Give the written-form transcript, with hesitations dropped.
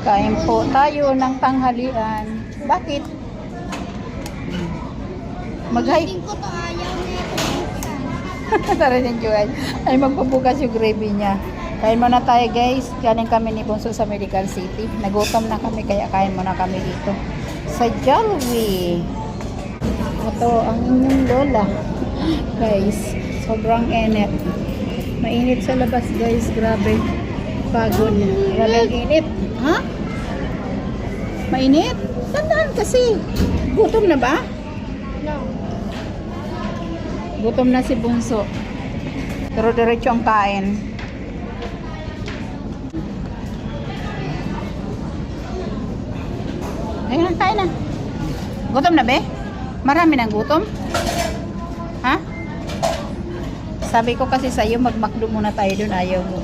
Kain po tayo ng tanghalian. Bakit? Mag-hi. Hindi ko to ayaw na ito. Tara din, Joel. Ay, magpabukas yung gravy niya. Kain muna tayo, guys. Galing kami ni Bunso sa Medical City. Nagutom na kami, kaya kain muna kami dito. Sa Jollibee. Ito, ang inyong lola. Guys, sobrang init. Mainit sa labas, guys. Grabe. Pagod. Grabe ang init. Ha? Mainit? Tandaan kasi. Gutom na ba? No. Gutom na si Bunso. Pero diretso ang kain. Ayun na, kain na. Gutom na be? Marami ng gutom? Ha? Sabi ko kasi sa'yo, mag-McDo muna tayo dun. Ayaw mo.